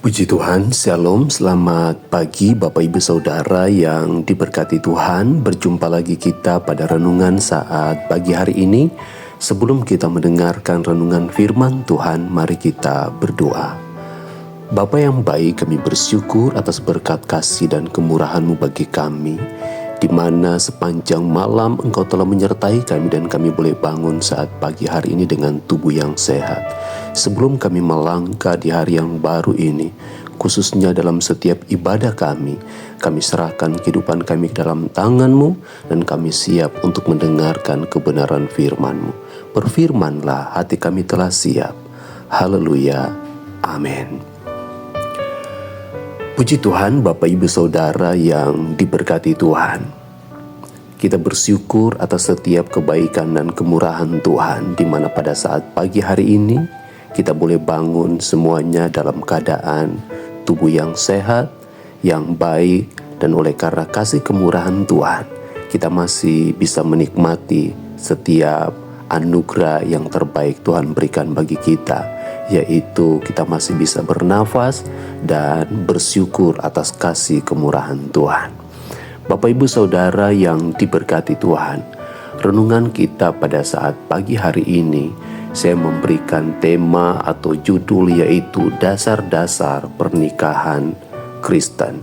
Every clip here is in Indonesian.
Puji Tuhan, Shalom, selamat pagi Bapak Ibu Saudara yang diberkati Tuhan. Berjumpa lagi kita pada renungan saat pagi hari ini. Sebelum kita mendengarkan renungan firman Tuhan, mari kita berdoa. Bapa yang baik, kami bersyukur atas berkat kasih dan kemurahan-Mu bagi kami, di mana sepanjang malam Engkau telah menyertai kami dan kami boleh bangun saat pagi hari ini dengan tubuh yang sehat. Sebelum kami melangkah di hari yang baru ini, khususnya dalam setiap ibadah kami serahkan kehidupan kami ke dalam tangan-Mu dan kami siap untuk mendengarkan kebenaran firman-Mu. Berfirmanlah, hati kami telah siap. Haleluya. Amin. Puji Tuhan, Bapak Ibu Saudara yang diberkati Tuhan. Kita bersyukur atas setiap kebaikan dan kemurahan Tuhan, di mana pada saat pagi hari ini kita boleh bangun semuanya dalam keadaan tubuh yang sehat, yang baik, dan oleh karena kasih kemurahan Tuhan, kita masih bisa menikmati setiap anugerah yang terbaik Tuhan berikan bagi kita, yaitu kita masih bisa bernafas dan bersyukur atas kasih kemurahan Tuhan. Bapak Ibu Saudara yang diberkati Tuhan, renungan kita pada saat pagi hari ini, saya memberikan tema atau judul yaitu dasar-dasar pernikahan Kristen.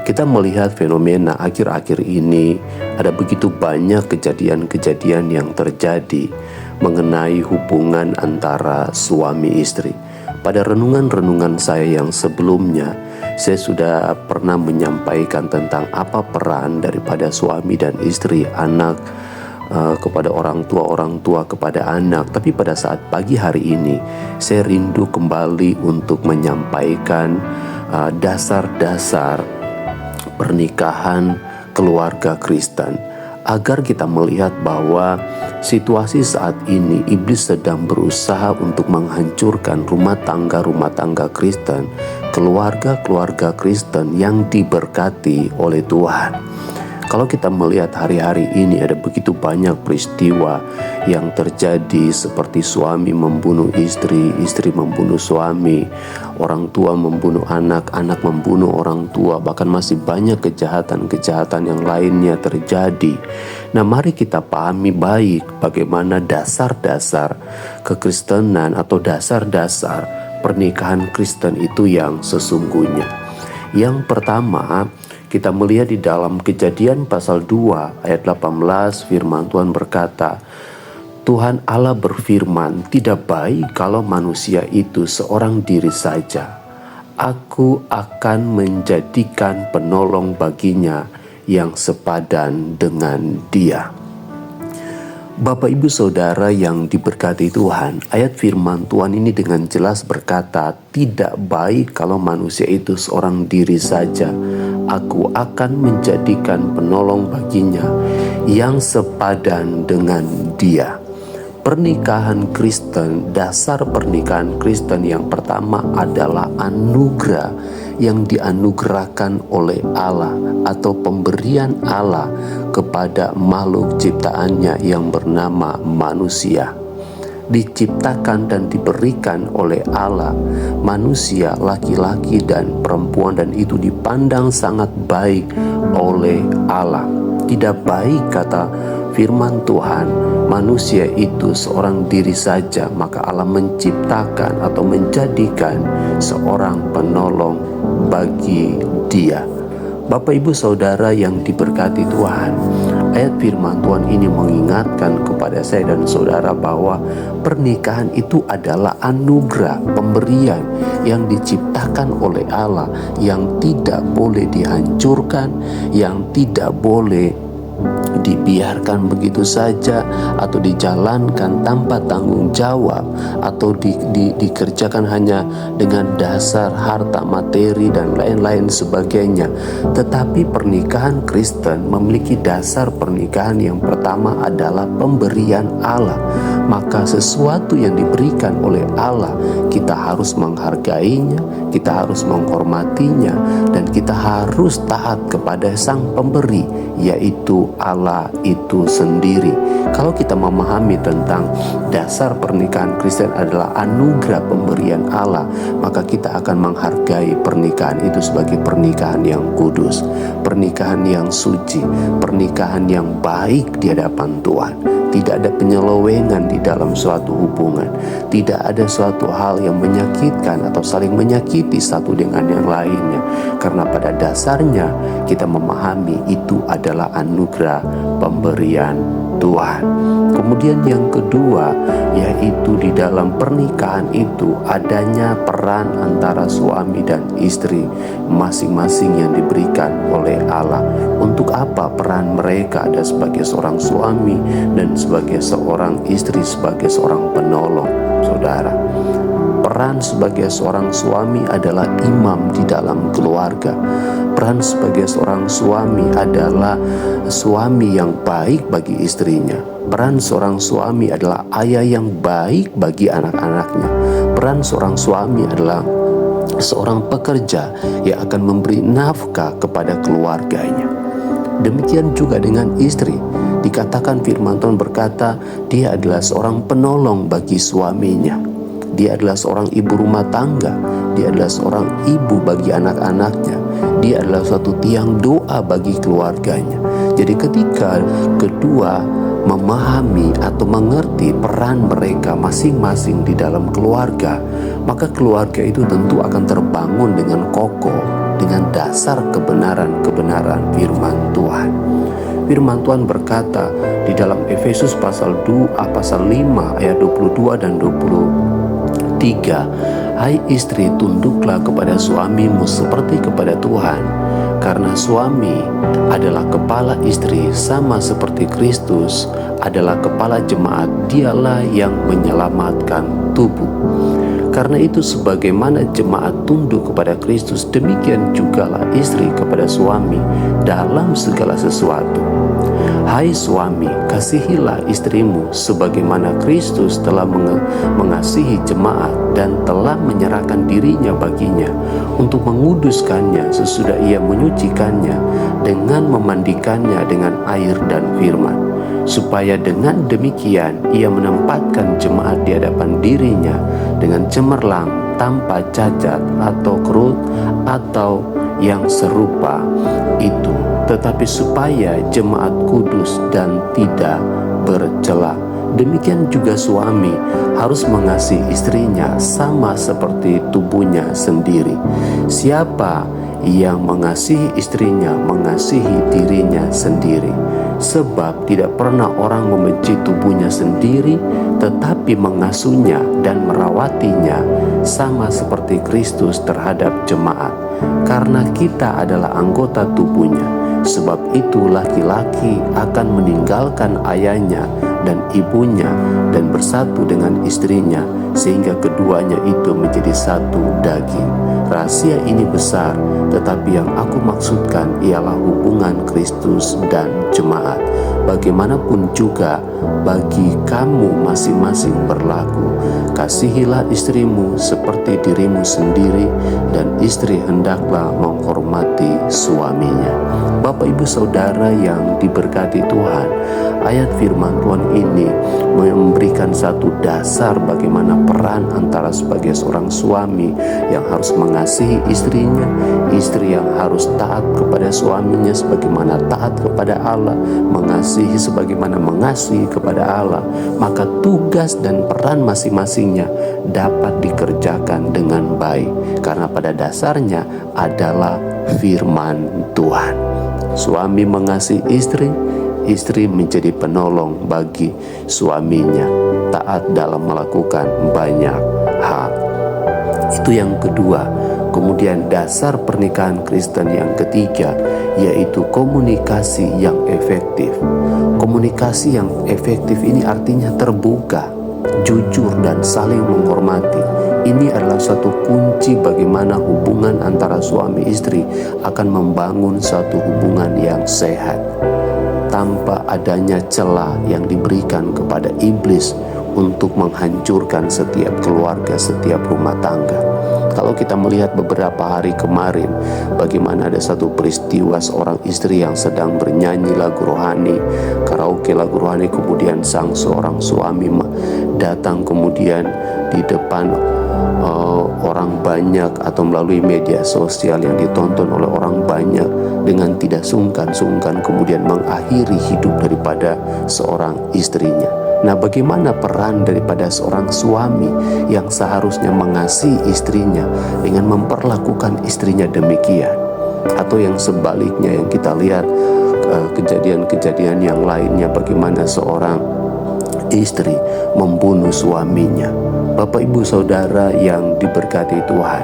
Kita melihat fenomena akhir-akhir ini ada begitu banyak kejadian-kejadian yang terjadi mengenai hubungan antara suami istri. Pada renungan-renungan saya yang sebelumnya, saya sudah pernah menyampaikan tentang apa peran daripada suami dan istri, anak kepada orang tua kepada anak. Tapi pada saat pagi hari ini saya rindu kembali untuk menyampaikan dasar-dasar pernikahan keluarga Kristen, agar kita melihat bahwa situasi saat ini iblis sedang berusaha untuk menghancurkan rumah tangga Kristen, keluarga Kristen yang diberkati oleh Tuhan. Kalau kita melihat hari-hari ini ada begitu banyak peristiwa yang terjadi, seperti suami membunuh istri, istri membunuh suami, orang tua membunuh anak, anak membunuh orang tua, bahkan masih banyak kejahatan-kejahatan yang lainnya terjadi. Nah, mari kita pahami baik bagaimana dasar-dasar kekristenan atau dasar-dasar pernikahan Kristen itu yang sesungguhnya. Yang pertama, kita melihat di dalam Kejadian pasal 2 ayat 18, firman Tuhan berkata, Tuhan Allah berfirman, tidak baik kalau manusia itu seorang diri saja. Aku akan menjadikan penolong baginya yang sepadan dengan dia. Bapak Ibu Saudara yang diberkati Tuhan, ayat firman Tuhan ini dengan jelas berkata, tidak baik kalau manusia itu seorang diri saja. Aku akan menjadikan penolong baginya yang sepadan dengan dia. Pernikahan Kristen, dasar pernikahan Kristen yang pertama adalah anugerah yang dianugerahkan oleh Allah atau pemberian Allah kepada makhluk ciptaannya yang bernama manusia. Diciptakan dan diberikan oleh Allah manusia, laki-laki dan perempuan, dan itu dipandang sangat baik oleh Allah. Tidak baik, kata firman Tuhan, manusia itu seorang diri saja, maka Allah menciptakan atau menjadikan seorang penolong bagi dia. Bapak Ibu Saudara yang diberkati Tuhan, ayat firman Tuhan ini mengingatkan kepada saya dan saudara bahwa pernikahan itu adalah anugerah, pemberian yang diciptakan oleh Allah, yang tidak boleh dihancurkan, yang tidak boleh dibiarkan begitu saja atau dijalankan tanpa tanggung jawab atau dikerjakan hanya dengan dasar harta materi dan lain-lain sebagainya. Tetapi pernikahan Kristen memiliki dasar pernikahan yang pertama adalah pemberian Allah, maka sesuatu yang diberikan oleh Allah kita harus menghargainya, kita harus menghormatinya, dan kita harus taat kepada Sang Pemberi, yaitu Allah itu sendiri. Kalau kita memahami tentang dasar pernikahan Kristen adalah anugerah pemberian Allah, maka kita akan menghargai pernikahan itu sebagai pernikahan yang kudus, pernikahan yang suci, pernikahan yang baik di hadapan Tuhan. Tidak ada penyelewengan di dalam suatu hubungan, tidak ada suatu hal yang menyakitkan atau saling menyakiti satu dengan yang lainnya, karena pada dasarnya kita memahami itu adalah anugerah pemberian Tuhan. Kemudian yang kedua, yaitu di dalam pernikahan itu adanya peran antara suami dan istri masing-masing yang diberikan oleh Allah. Untuk apa peran mereka ada sebagai seorang suami dan sebagai seorang istri, sebagai seorang penolong, saudara? Peran sebagai seorang suami adalah imam di dalam keluarga. Peran sebagai seorang suami adalah suami yang baik bagi istrinya. Peran seorang suami adalah ayah yang baik bagi anak-anaknya. Peran seorang suami adalah seorang pekerja yang akan memberi nafkah kepada keluarganya. Demikian juga dengan istri. Dikatakan firman Tuhan berkata, dia adalah seorang penolong bagi suaminya. Dia adalah seorang ibu rumah tangga. Dia adalah seorang ibu bagi anak-anaknya. Dia adalah suatu tiang doa bagi keluarganya. Jadi ketika kedua memahami atau mengerti peran mereka masing-masing di dalam keluarga, maka keluarga itu tentu akan terbangun dengan kokoh, dengan dasar kebenaran-kebenaran firman Tuhan. Firman Tuhan berkata di dalam Efesus pasal 5 ayat 22 dan 23, hai istri, tunduklah kepada suamimu seperti kepada Tuhan, karena suami adalah kepala istri sama seperti Kristus adalah kepala jemaat, dialah yang menyelamatkan tubuh. Karena itu sebagaimana jemaat tunduk kepada Kristus, demikian jugalah istri kepada suami dalam segala sesuatu. Hai suami, kasihilah istrimu sebagaimana Kristus telah mengasihi jemaat dan telah menyerahkan dirinya baginya untuk menguduskannya sesudah ia menyucikannya dengan memandikannya dengan air dan firman, supaya dengan demikian ia menempatkan jemaat di hadapan dirinya dengan cemerlang, tanpa cacat atau kerut atau yang serupa itu, tetapi supaya jemaat kudus dan tidak bercela. Demikian juga suami harus mengasihi istrinya sama seperti tubuhnya sendiri. Siapa yang mengasihi istrinya mengasihi dirinya sendiri. Sebab tidak pernah orang membenci tubuhnya sendiri, tetapi mengasuhnya dan merawatinya sama seperti Kristus terhadap jemaat, karena kita adalah anggota tubuhnya. Sebab itu laki-laki akan meninggalkan ayahnya dan ibunya dan bersatu dengan istrinya, sehingga keduanya itu menjadi satu daging. Rahasia ini besar, tetapi yang aku maksudkan ialah hubungan Kristus dan jemaat. Bagaimanapun juga bagi kamu masing-masing berlaku. Kasihilah istrimu seperti dirimu sendiri, dan istri hendaklah menghormati suaminya. Bapak ibu saudara yang diberkati Tuhan, ayat firman Tuhan ini memberikan satu dasar bagaimana peran antara sebagai seorang suami yang harus mengasihi istrinya, istri yang harus taat kepada suaminya sebagaimana taat kepada Allah, mengasihi sebagaimana mengasihi kepada Allah. Maka tugas dan peran masing-masingnya dapat dikerjakan dengan baik, karena pada dasarnya adalah firman Tuhan. Suami mengasihi istri, istri menjadi penolong bagi suaminya, taat dalam melakukan banyak hal. Itu yang kedua. Kemudian dasar pernikahan Kristen yang ketiga, yaitu komunikasi yang efektif. Komunikasi yang efektif ini artinya terbuka, jujur, dan saling menghormati. Ini adalah satu kunci bagaimana hubungan antara suami istri akan membangun satu hubungan yang sehat, tanpa adanya celah yang diberikan kepada iblis untuk menghancurkan setiap keluarga, setiap rumah tangga. Kalau kita melihat beberapa hari kemarin, bagaimana ada satu peristiwa seorang istri yang sedang bernyanyi lagu rohani, karaoke lagu rohani, kemudian sang seorang suami datang kemudian di depan orang banyak atau melalui media sosial yang ditonton oleh orang banyak, dengan tidak sungkan-sungkan kemudian mengakhiri hidup daripada seorang istrinya. Nah, bagaimana peran daripada seorang suami yang seharusnya mengasihi istrinya dengan memperlakukan istrinya demikian? Atau yang sebaliknya yang kita lihat kejadian-kejadian yang lainnya, bagaimana seorang istri membunuh suaminya. Bapak Ibu Saudara yang diberkati Tuhan,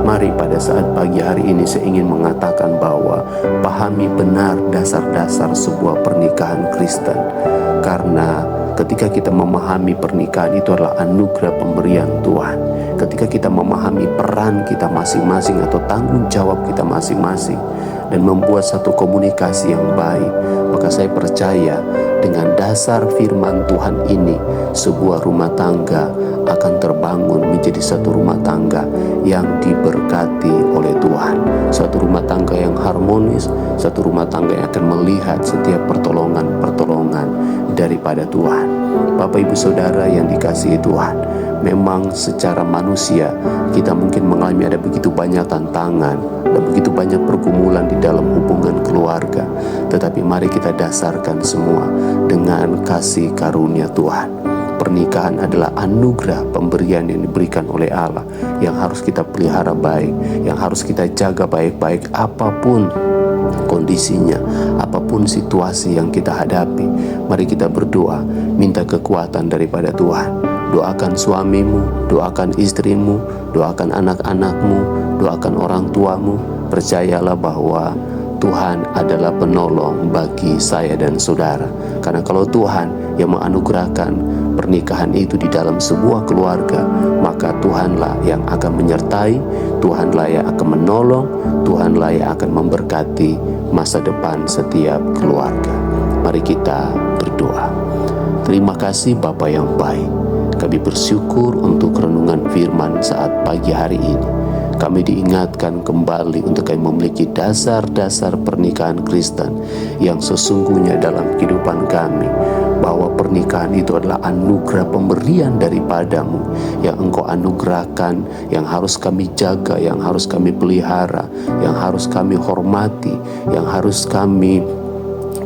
mari pada saat pagi hari ini saya ingin mengatakan bahwa pahami benar dasar-dasar sebuah pernikahan Kristen. Karena ketika kita memahami pernikahan itu adalah anugerah pemberian Tuhan, ketika kita memahami peran kita masing-masing atau tanggung jawab kita masing-masing dan membuat satu komunikasi yang baik, maka saya percaya dengan dasar firman Tuhan ini, sebuah rumah tangga akan terbangun menjadi satu rumah tangga yang diberkati oleh Tuhan. Satu rumah tangga yang harmonis, satu rumah tangga yang akan melihat setiap pertolongan daripada Tuhan. Bapak Ibu Saudara yang dikasihi Tuhan, memang secara manusia kita mungkin mengalami ada begitu banyak tantangan, ada begitu banyak pergumulan di dalam hubungan keluarga. Tetapi mari kita dasarkan semua dengan kasih karunia Tuhan. Pernikahan adalah anugerah pemberian yang diberikan oleh Allah, yang harus kita pelihara baik, yang harus kita jaga baik-baik apapun kondisinya, apapun situasi yang kita hadapi. Mari kita berdoa, minta kekuatan daripada Tuhan. Doakan suamimu, doakan istrimu, doakan anak-anakmu, doakan orang tuamu. Percayalah bahwa Tuhan adalah penolong bagi saya dan saudara. Karena kalau Tuhan yang menganugerahkan pernikahan itu di dalam sebuah keluarga, maka Tuhanlah yang akan menyertai, Tuhanlah yang akan menolong, Tuhanlah yang akan memberkati masa depan setiap keluarga. Mari kita berdoa. Terima kasih Bapa yang baik, kami bersyukur untuk renungan firman saat pagi hari ini. Kami diingatkan kembali untuk kami memiliki dasar-dasar pernikahan Kristen yang sesungguhnya dalam kehidupan kami, bahwa pernikahan itu adalah anugerah pemberian daripadamu yang Engkau anugerahkan, yang harus kami jaga, yang harus kami pelihara, yang harus kami hormati, yang harus kami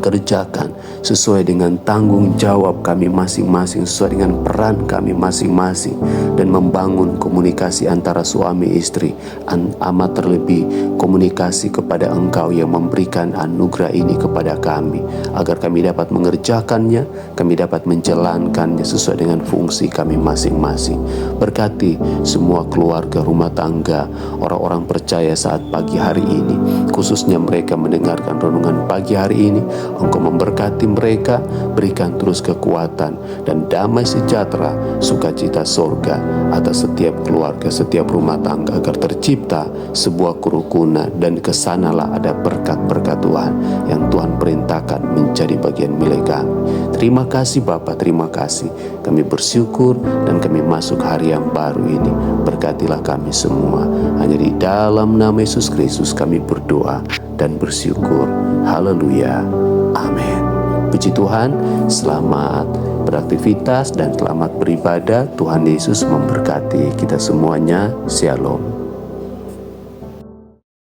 kerjakan sesuai dengan tanggung jawab kami masing-masing, sesuai dengan peran kami masing-masing, dan membangun komunikasi antara suami istri, amat terlebih komunikasi kepada Engkau yang memberikan anugerah ini kepada kami, agar kami dapat mengerjakannya, kami dapat menjalankannya sesuai dengan fungsi kami masing-masing. Berkati semua keluarga rumah tangga, orang-orang percaya saat pagi hari ini, khususnya mereka mendengarkan renungan pagi hari ini. Engkau memberkati mereka, berikan terus kekuatan dan damai sejahtera, sukacita sorga atas setiap keluarga, setiap rumah tangga, agar tercipta sebuah kerukunan dan kesanalah ada berkat-berkat Tuhan yang Tuhan perintahkan menjadi bagian milik kami. Terima kasih Bapa, terima kasih. Kami bersyukur dan kami masuk hari yang baru ini. Berkatilah kami semua. Hanya di dalam nama Yesus Kristus kami berdoa dan bersyukur. Haleluya. Amin. Puji Tuhan, selamat beraktivitas dan selamat beribadah. Tuhan Yesus memberkati kita semuanya. Shalom.